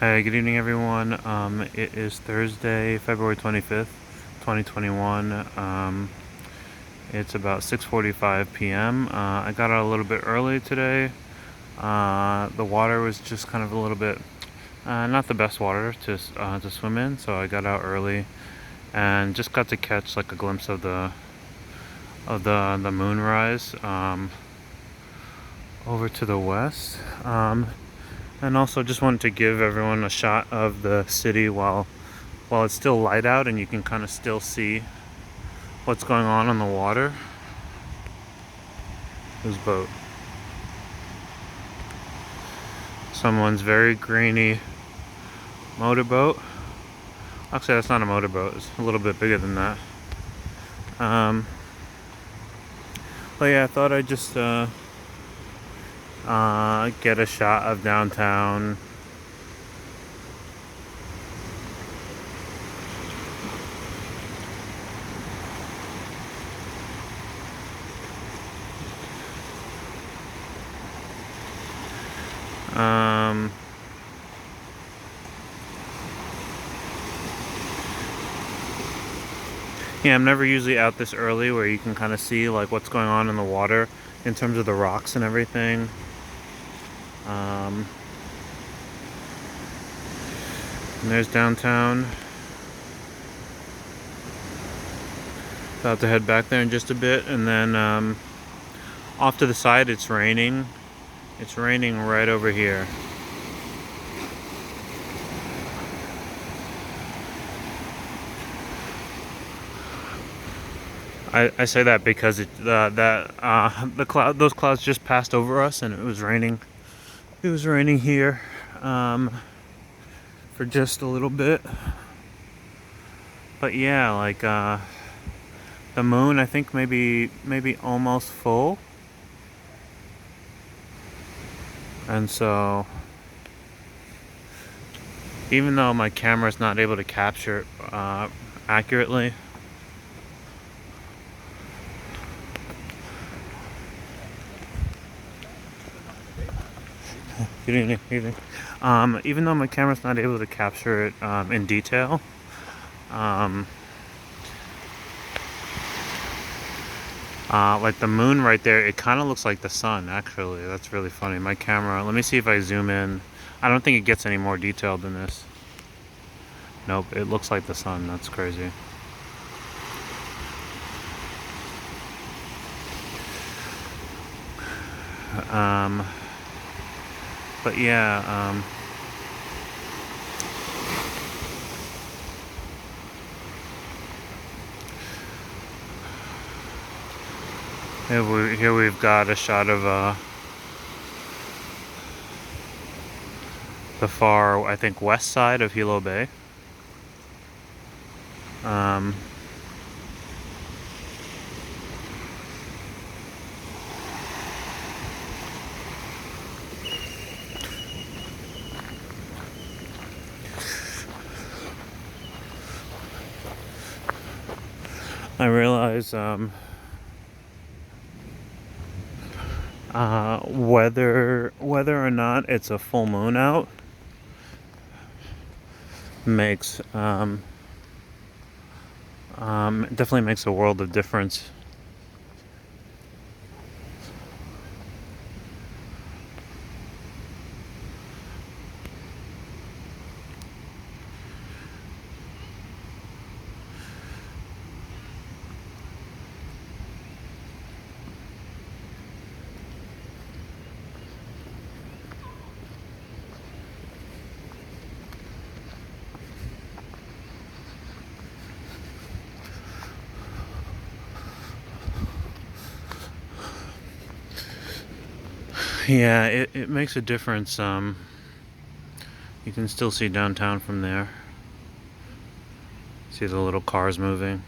Hey, good evening, everyone. It is Thursday, February 25th, 2021. It's about 6:45 p.m. I got out a little bit early today. The water was just kind of a little bit not the best water to swim in, so I got out early and just got to catch like a glimpse of the moonrise over to the west. And also just wanted to give everyone a shot of the city while it's still light out and you can kind of still see what's going on the water. This boat. Someone's very grainy motorboat. Actually, that's not a motorboat. It's a little bit bigger than that. But yeah, I thought I'd just get a shot of downtown. Yeah, I'm never usually out this early where you can kind of see like what's going on in the water in terms of the rocks and everything. And there's downtown. About to head back there in just a bit, and then off to the side it's raining. It's raining right over here. I say that because those clouds just passed over us and it was raining. It was raining here for just a little bit. But yeah, like the moon, I think maybe almost full. And so even though my camera's not able to capture it accurately, good evening. Even though my camera's not able to capture it in detail, like the moon right there, it kind of looks like the sun, actually. That's really funny. My camera, let me see if I zoom in. I don't think it gets any more detailed than this. Nope, it looks like the sun. That's crazy. But yeah, here we've got a shot of the far, I think, west side of Hilo Bay. I realize whether or not it's a full moon out makes definitely makes a world of difference. Yeah, it makes a difference. You can still see downtown from there. See the little cars moving.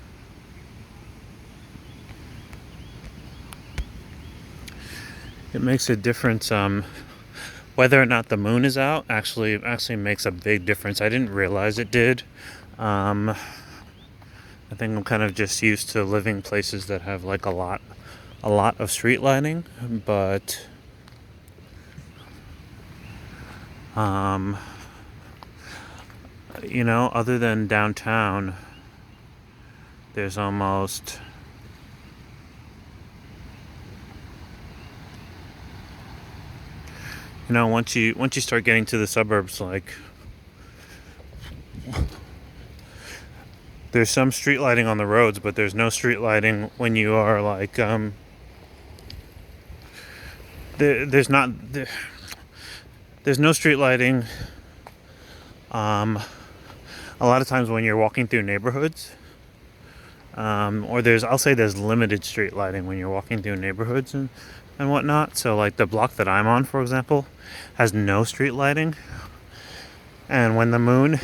It makes a difference. Whether or not the moon is out actually makes a big difference. I didn't realize it did. I think I'm kind of just used to living places that have like a lot of street lighting, but You know, other than downtown, there's almost... You know, once you start getting to the suburbs, like, there's some street lighting on the roads, but there's no street lighting when you are like there's no street lighting a lot of times when you're walking through neighborhoods, or I'll say there's limited street lighting when you're walking through neighborhoods and whatnot. So like the block that I'm on, for example, has no street lighting, and when the moon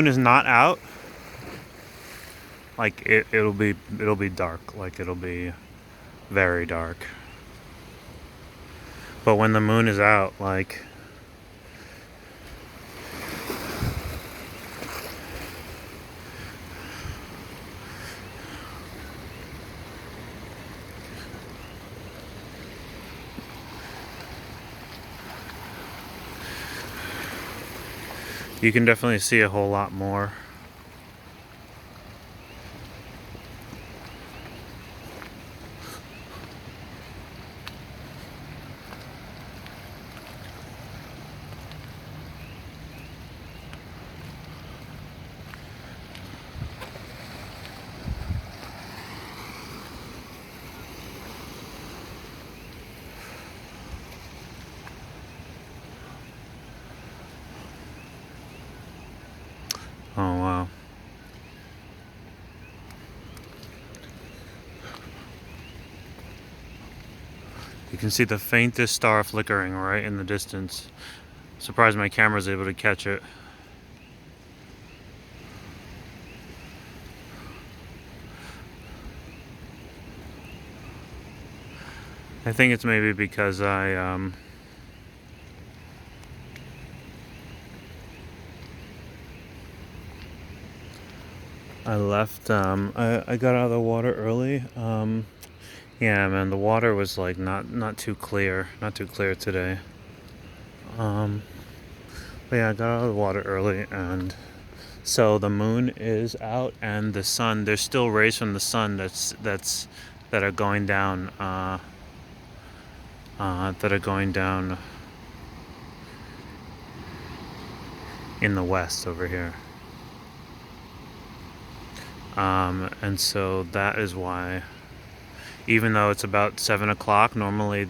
is not out, like it'll be dark, like it'll be very dark. But when the moon is out, like, you can definitely see a whole lot more. Oh wow. You can see the faintest star flickering right in the distance. Surprised my camera's able to catch it. I think it's maybe because I left, I got out of the water early. Yeah, man, the water was like not too clear today. But yeah, I got out of the water early, and so the moon is out, and the sun, there's still rays from the sun that are going down, in the west over here. And so that is why, even though it's about 7 o'clock, normally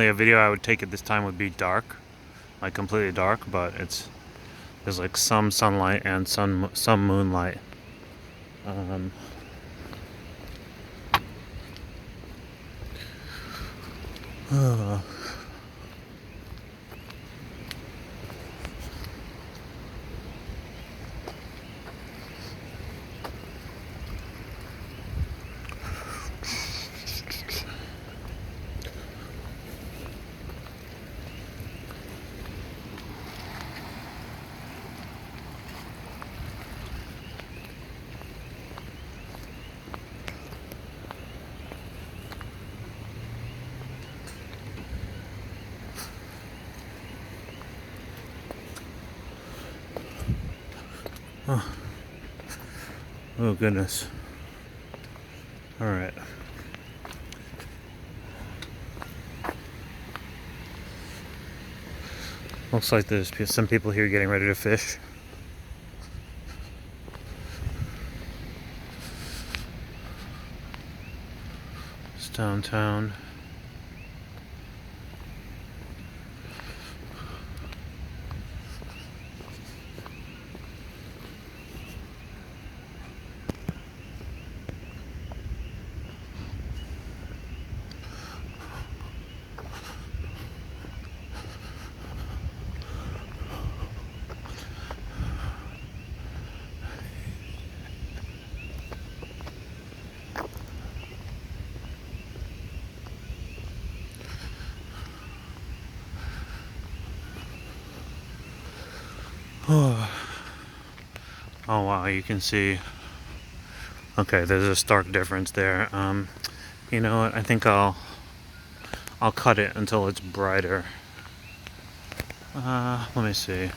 a video I would take at this time would be dark, like completely dark, but there's like some sunlight and some moonlight. Oh goodness. All right. Looks like there's some people here getting ready to fish. It's downtown. Oh wow, you can see. Okay, there's a stark difference there. You know what? I think I'll cut it until it's brighter. Let me see.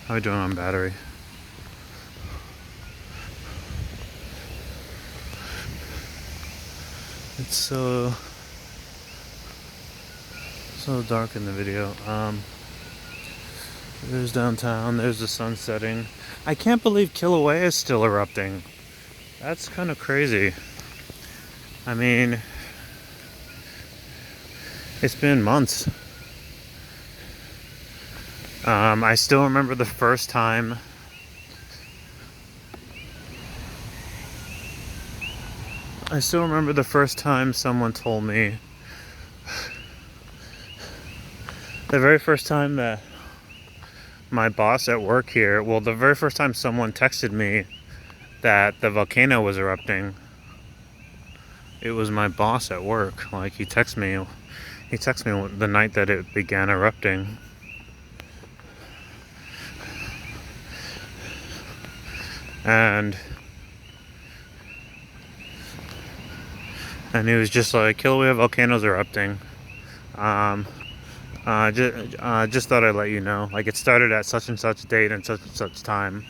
How are we doing on battery? It's so dark in the video. There's downtown, there's the sun setting. I can't believe Kilauea is still erupting. That's kind of crazy. I mean, it's been months. I still remember the first time someone told me, the very first time that my boss at work here, well, the very first time someone texted me that the volcano was erupting, it was my boss at work. Like, he texted me the night that it began erupting. And he was just like, Kilauea volcano's erupting. Just thought I'd let you know. Like, it started at such and such date and such time.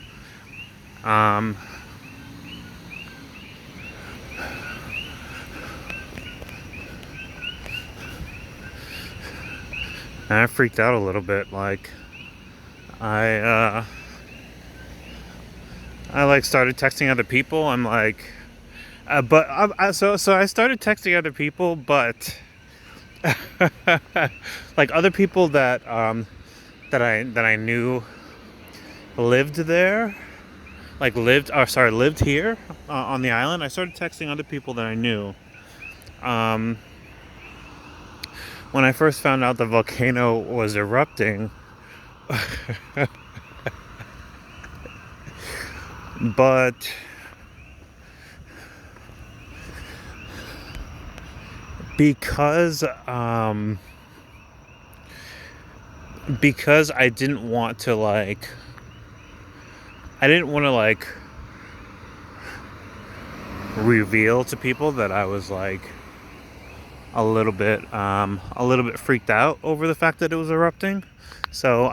And I freaked out a little bit. Like, I like started texting other people. I'm like, so I started texting other people, but like other people that I knew lived there, like lived here on the island. I started texting other people that I knew. When I first found out the volcano was erupting, but because I didn't want to reveal to people that I was like a little bit freaked out over the fact that it was erupting. So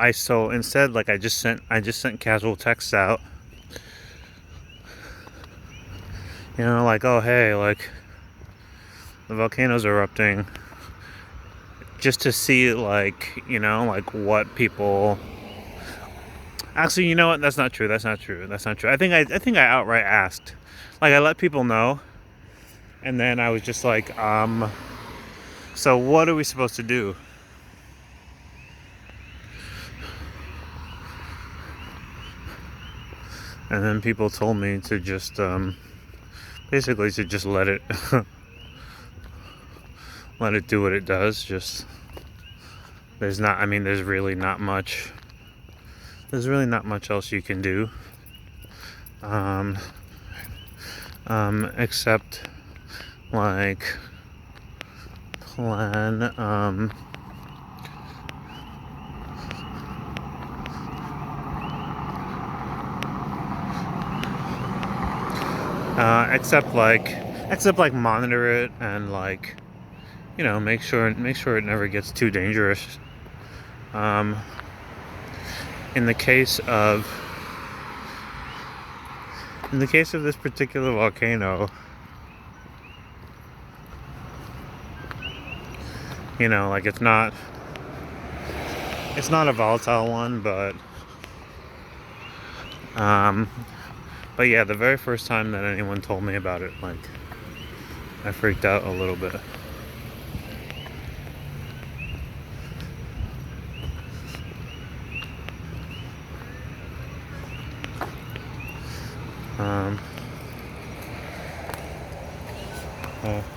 instead, like, I just sent casual texts out, you know, like, oh hey, like, the volcano's erupting, just to see, like, you know, like what people. Actually, you know what? That's not true. I think I outright asked. Like, I let people know, and then I was just like, so what are we supposed to do? And then people told me to just basically to just let it do what it does. Just there's really not much else you can do, except like plan except like monitor it and, like, you know, make sure it never gets too dangerous. In the case of this particular volcano, you know, like, it's not a volatile one, but yeah, the very first time that anyone told me about it, like, I freaked out a little bit.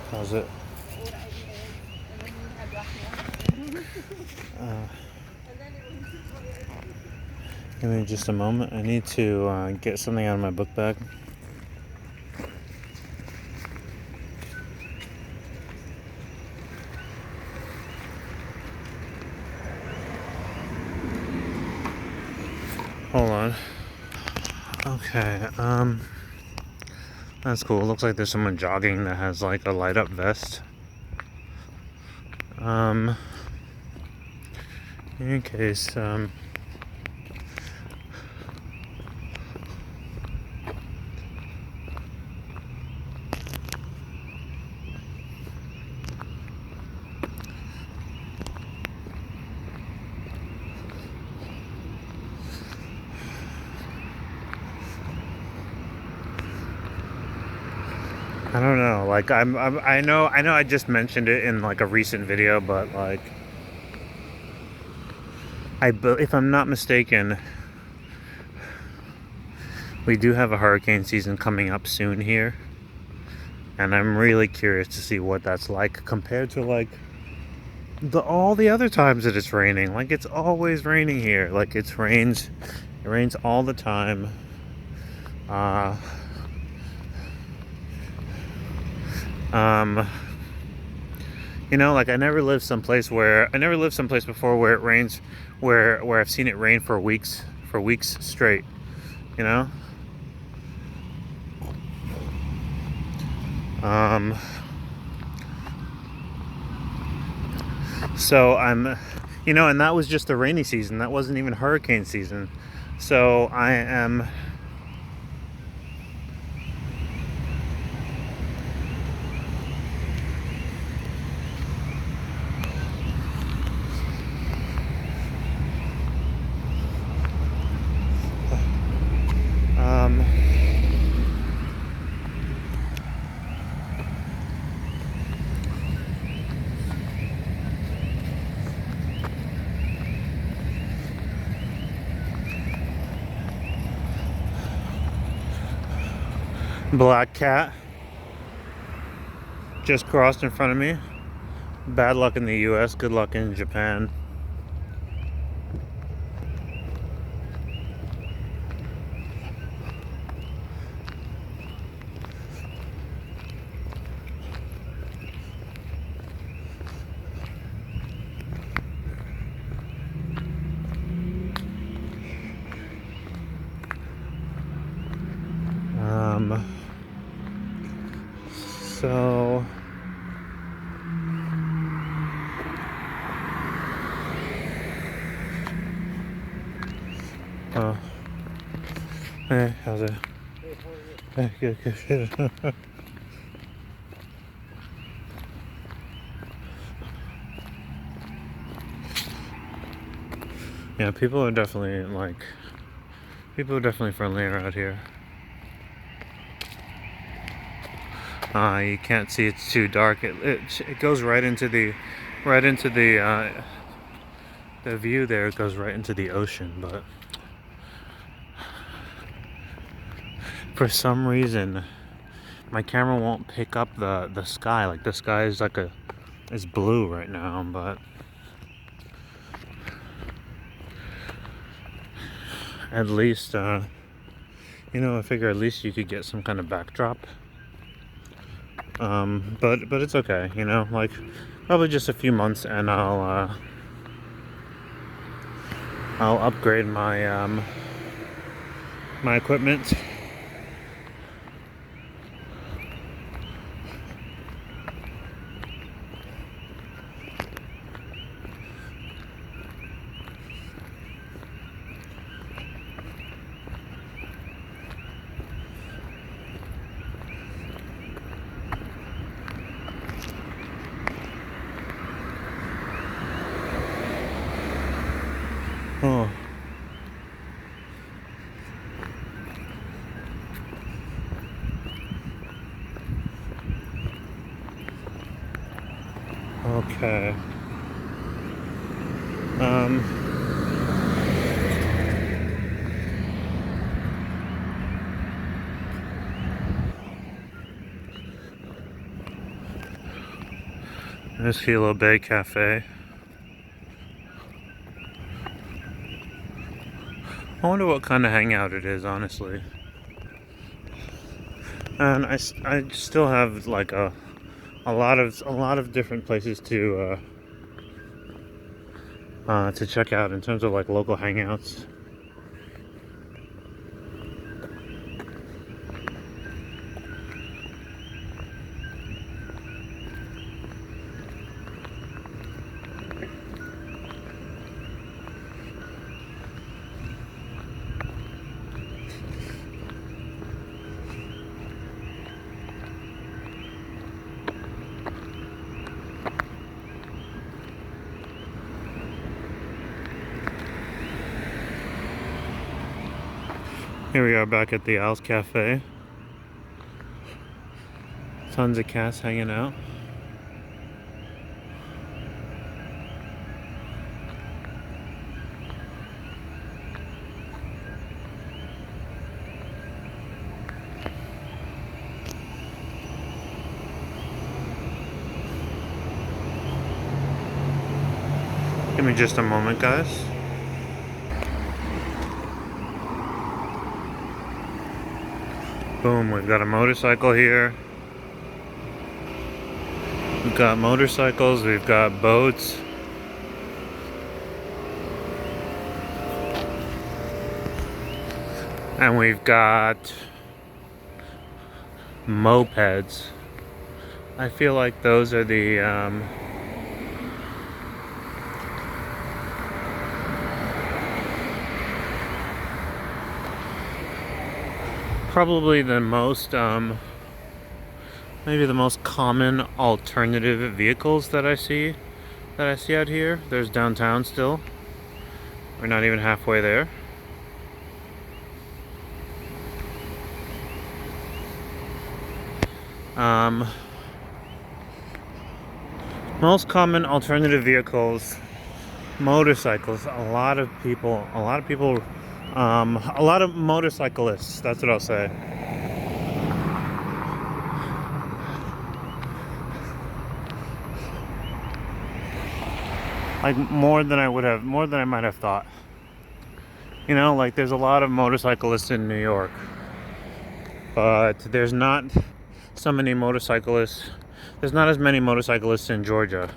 How's it? Give me just a moment. I need to get something out of my book bag. Hold on. Okay, that's cool. Looks like there's someone jogging that has, like, a light up vest. In case, I don't know. Like I know I just mentioned it in like a recent video, but like if I'm not mistaken, we do have a hurricane season coming up soon here, and I'm really curious to see what that's like compared to like all the other times that it's raining. Like it's always raining here. Like it rains all the time. Uh, um, you know, like I never lived someplace before where it rains, where I've seen it rain for weeks straight. You know. So you know, and that was just the rainy season. That wasn't even hurricane season. So I am. Black cat just crossed in front of me. Bad luck in the US, good luck in Japan. So hey, how's it? Hey, good. Yeah, people are definitely friendlier out here. You can't see, it's too dark. It goes right into the the view there. It goes right into the ocean, but for some reason my camera won't pick up the sky. Like the sky is it's blue right now, but at least you know, I figure at least you could get some kind of backdrop. But it's okay, you know, like probably just a few months and I'll upgrade my my equipment. Oh. Okay. There's Hilo Bay Cafe. I wonder what kind of hangout it is, honestly. And I still have like a lot of different places to check out in terms of like local hangouts. Here we are back at the Owl's Cafe. Tons of cats hanging out. Give me just a moment, guys. Boom, we've got a motorcycle here. We've got motorcycles, we've got boats. And we've got mopeds. I feel like those are the probably the most maybe the most common alternative vehicles that I see out here. There's downtown still. We're not even halfway there. Most common alternative vehicles, motorcycles. A lot of motorcyclists, that's what I'll say. Like more than I might have thought. You know, like there's a lot of motorcyclists in New York, but there's not so many motorcyclists. There's not as many motorcyclists in Georgia.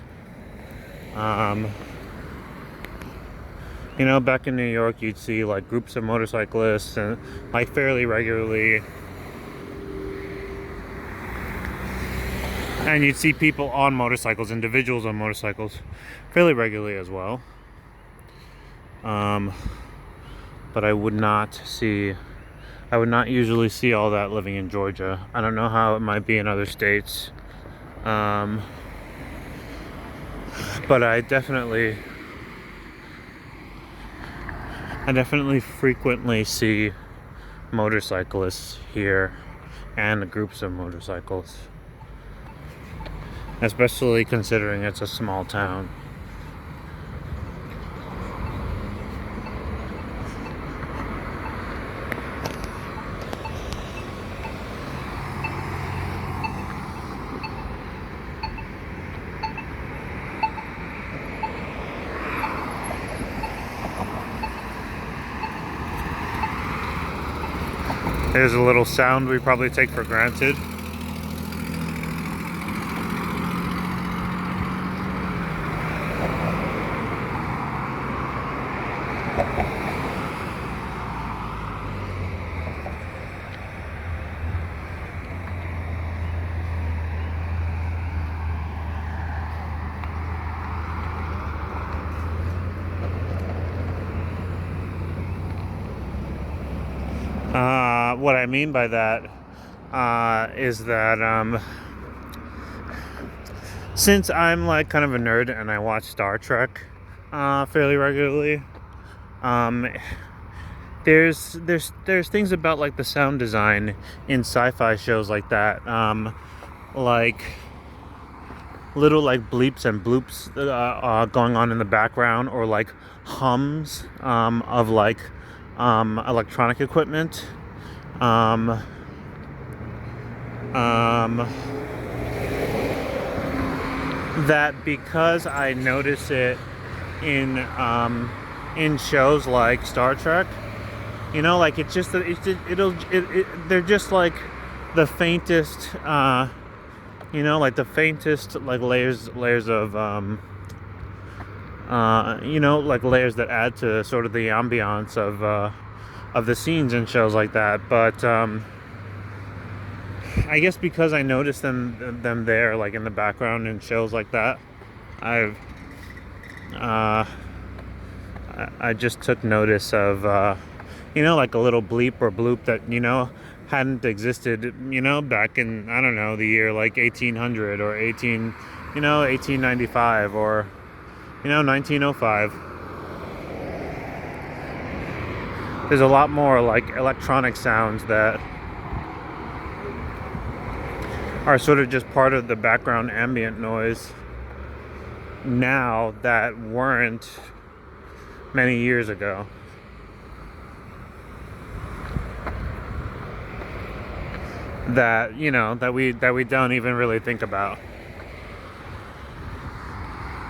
You know, back in New York, you'd see like groups of motorcyclists and like fairly regularly. And you'd see people on motorcycles, individuals on motorcycles, fairly regularly as well. But I would not usually see all that living in Georgia. I don't know how it might be in other states. But I definitely frequently see motorcyclists here and groups of motorcycles, especially considering it's a small town. There's a little sound we probably take for granted. What I mean by that is that since I'm like kind of a nerd and I watch Star Trek fairly regularly, there's things about like the sound design in sci-fi shows like that, like little like bleeps and bloops going on in the background, or like hums of like electronic equipment. That because I notice it in shows like Star Trek, you know, like they're just like the faintest, you know, like the faintest like layers of you know, like layers that add to sort of the ambiance of the scenes in shows like that. But I guess because I noticed them there, like in the background in shows like that, I just took notice of you know, like a little bleep or bloop that, you know, hadn't existed, you know, back in, I don't know, the year like 1800 or 1895 or, you know, 1905. There's a lot more like electronic sounds that are sort of just part of the background ambient noise now that weren't many years ago. That, you know, that we don't even really think about.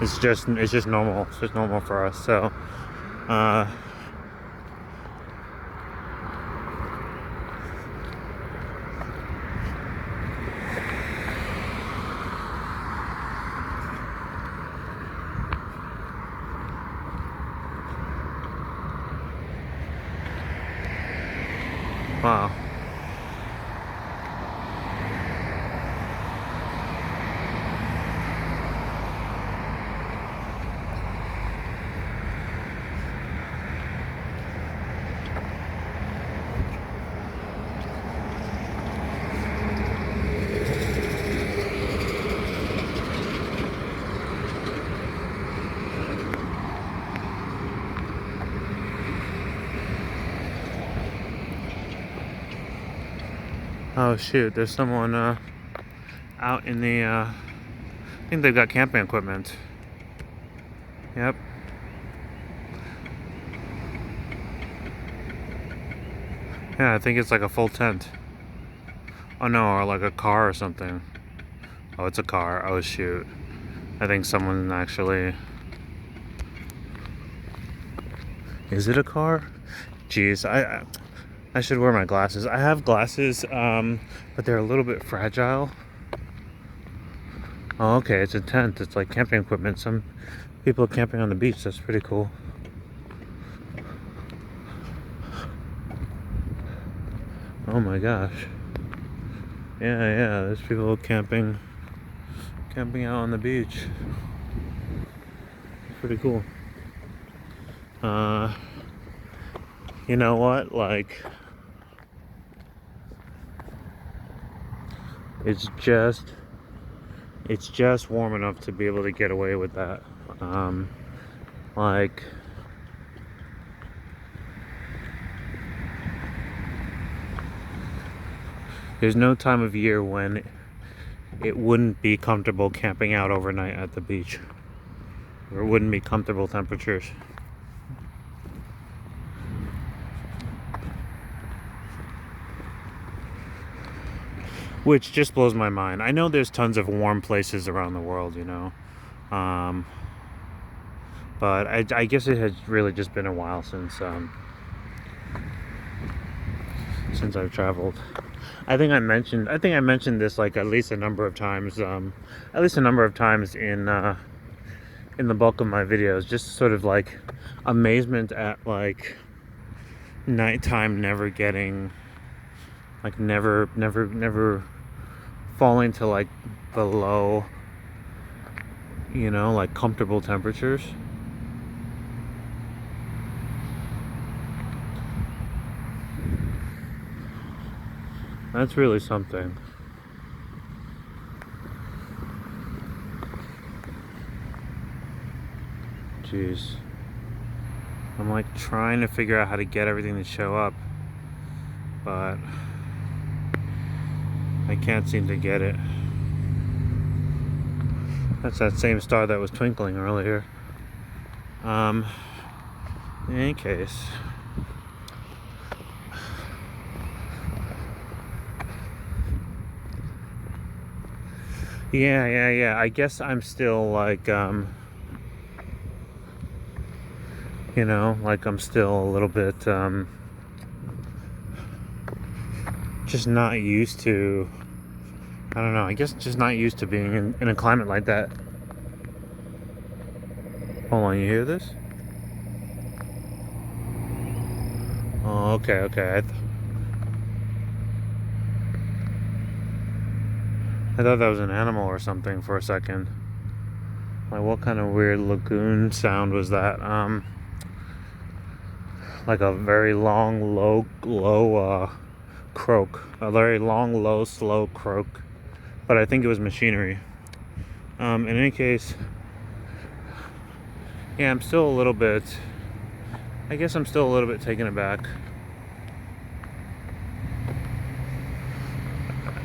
It's just normal. It's just normal for us. So wow. Oh shoot, there's someone out in the I think they've got camping equipment. Yep. Yeah, I think it's like a full tent. Oh no, or like a car or something. Oh, it's a car. Oh shoot. I think someone actually... Is it a car? Jeez, I should wear my glasses. I have glasses, but they're a little bit fragile. Oh, okay, it's a tent. It's like camping equipment. Some people are camping on the beach. That's pretty cool. Oh my gosh. Yeah, there's people camping out on the beach. Pretty cool. You know what? Like, it's just warm enough to be able to get away with that. Like, there's no time of year when it wouldn't be comfortable camping out overnight at the beach. Or it wouldn't be comfortable temperatures. Which just blows my mind. I know there's tons of warm places around the world, you know. But I guess it has really just been a while since I've traveled. I think I mentioned this like at least a number of times. In the bulk of my videos, just sort of like amazement at like nighttime never falling to like below, you know, like comfortable temperatures. That's really something. Jeez. I'm like trying to figure out how to get everything to show up, but I can't seem to get it. That's that same star that was twinkling earlier. In any case, yeah. I guess I'm still like, you know, like I'm still a little bit, just not used to, I don't know, I guess just not used to being in a climate like that. Hold on, you hear this? Oh, okay. I thought that was an animal or something for a second. Like, what kind of weird lagoon sound was that? Like a very long, low croak. A very long, low, slow croak. But I think it was machinery. In any case, yeah, I'm still a little bit taken aback.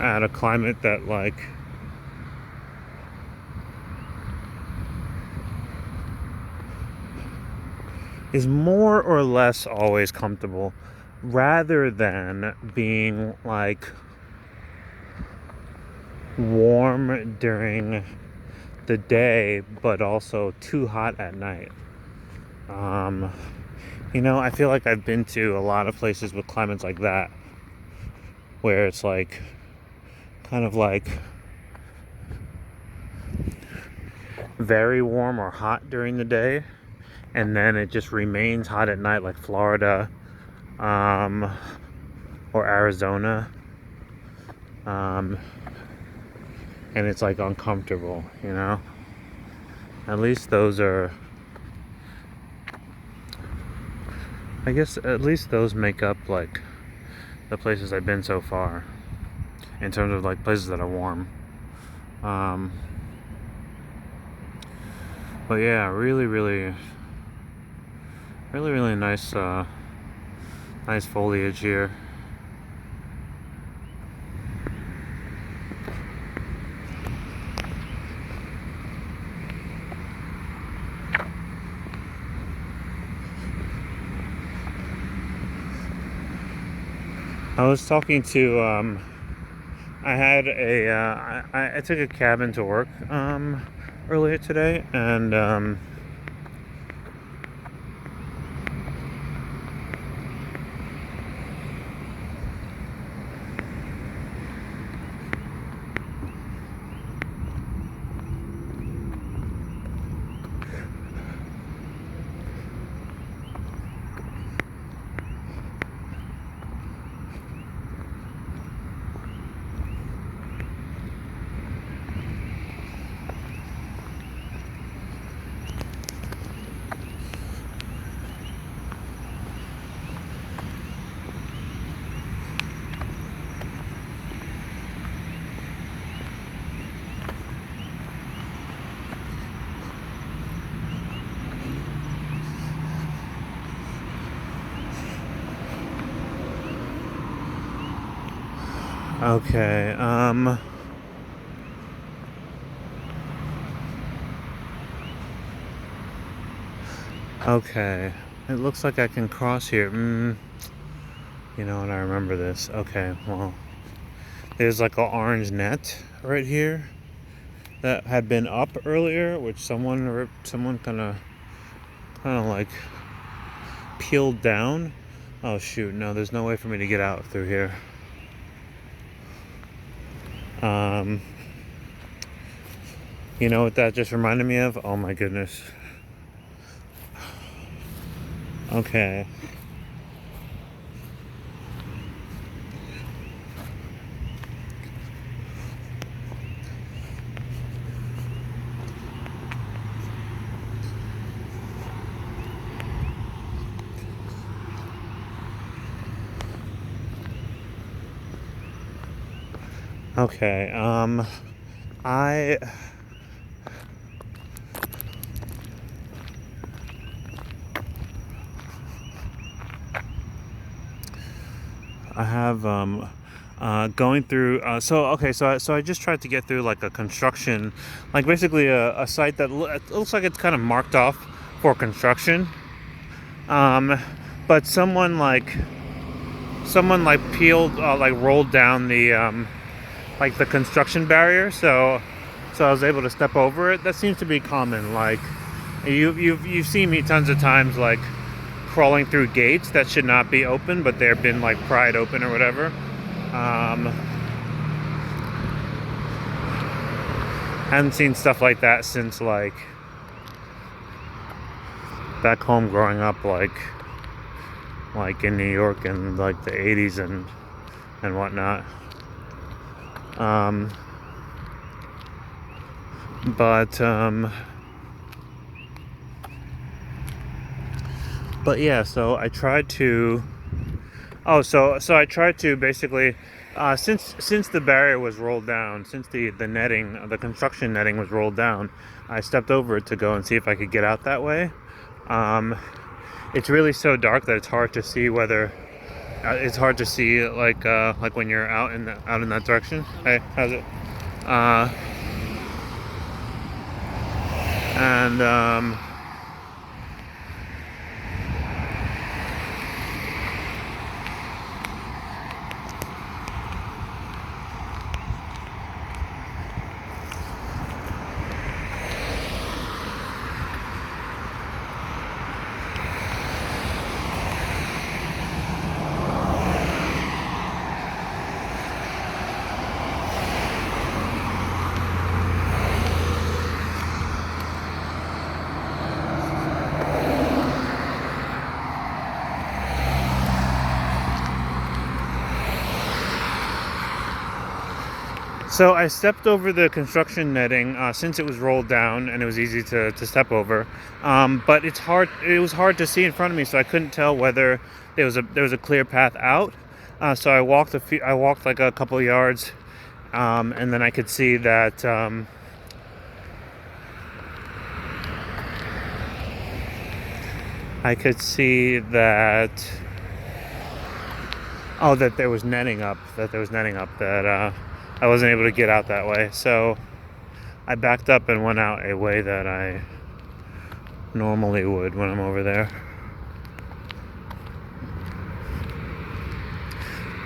at a climate that like is more or less always comfortable, rather than being like warm during the day but also too hot at night. I feel like I've been to a lot of places with climates like that, where it's like kind of like very warm or hot during the day, and then it just remains hot at night, like Florida, or Arizona, and it's like uncomfortable, At least those are, I guess, at least those make up like the places I've been so far, in terms of like places that are warm. But yeah, really, really, really, really nice, nice foliage here. I was talking to, I took a cab into work earlier today, and okay, okay, it looks like I can cross here. You know what, I remember this. Okay, well, there's like an orange net right here that had been up earlier, which someone kind of like peeled down. Oh shoot, no, there's no way for me to get out through here. You know what that just reminded me of? Oh my goodness. Okay. Okay, I have going through so I just tried to get through like a construction, like basically a site that it looks like it's kind of marked off for construction, but someone peeled like rolled down the like the construction barrier, so I was able to step over it. That seems to be common. Like you've seen me tons of times like crawling through gates that should not be open, but they've been like pried open or whatever. Hadn't seen stuff like that since like back home growing up, like in New York in like the 80s and whatnot. But yeah, so I tried to I tried to basically since the barrier was rolled down, since the netting, the construction netting was rolled down, I stepped over it to go and see if I could get out that way. It's really so dark that it's hard to see whether it's hard to see like when you're out in that direction. Hey, how's it? Uh, and So I stepped over the construction netting since it was rolled down and it was easy to step over. But it's hard. It was hard to see in front of me, so I couldn't tell whether there was a clear path out. So I walked like a couple of yards, and then I could see that. I could see that. Oh, that there was netting up. That I wasn't able to get out that way. So I backed up and went out a way that I normally would when I'm over there.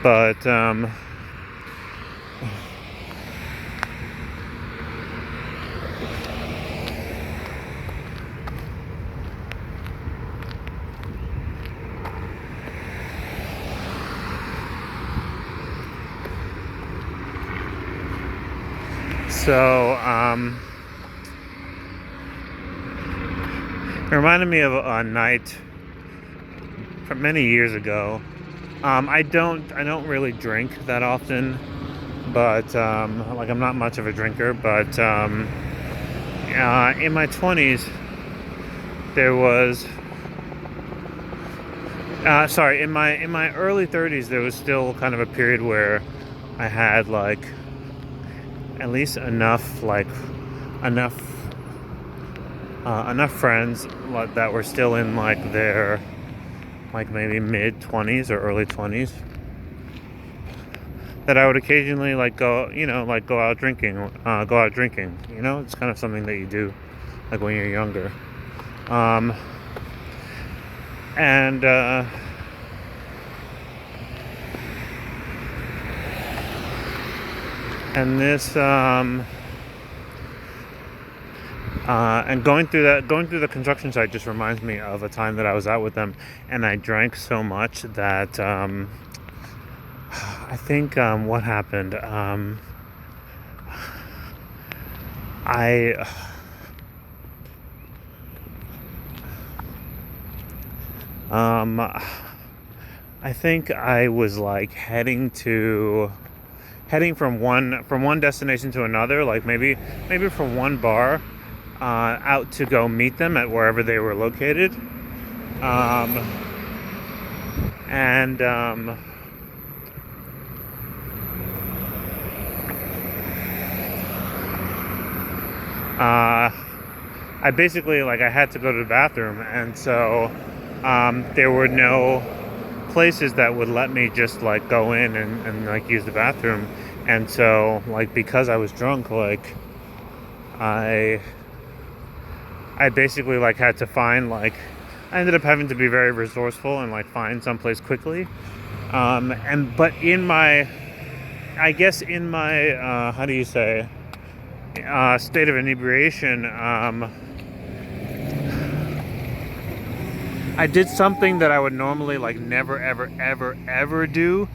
But so it reminded me of a night from many years ago. I don't really drink that often, but like I'm not much of a drinker. But in my 20s, there was sorry, in my early 30s, there was still kind of a period where I had like at least enough friends that were still in like their like maybe mid 20s or early 20s, that I would occasionally like go out drinking. It's kind of something that you do like when you're younger. And this and going through the construction site just reminds me of a time that I was out with them, and I drank so much that I think what happened. I think I was like heading from one destination to another, like maybe from one bar out to go meet them at wherever they were located, and I basically like I had to go to the bathroom, and so there were no places that would let me just like go in and like use the bathroom. And so like because I was drunk, like I basically like had to find like I ended up having to be very resourceful and like find someplace quickly. But in my how do you say state of inebriation, I did something that I would normally like never ever do,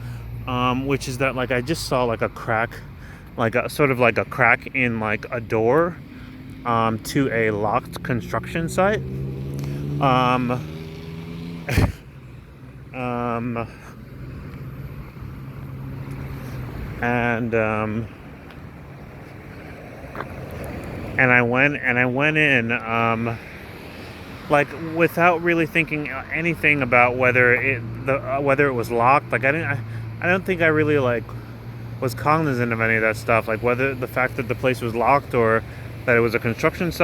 which is that like I just saw like a crack, like a sort of like a crack in like a door to a locked construction site. And I went in like without really thinking anything about whether it was locked. Like I don't think I really like was cognizant of any of that stuff, like whether the fact that the place was locked or that it was a construction site.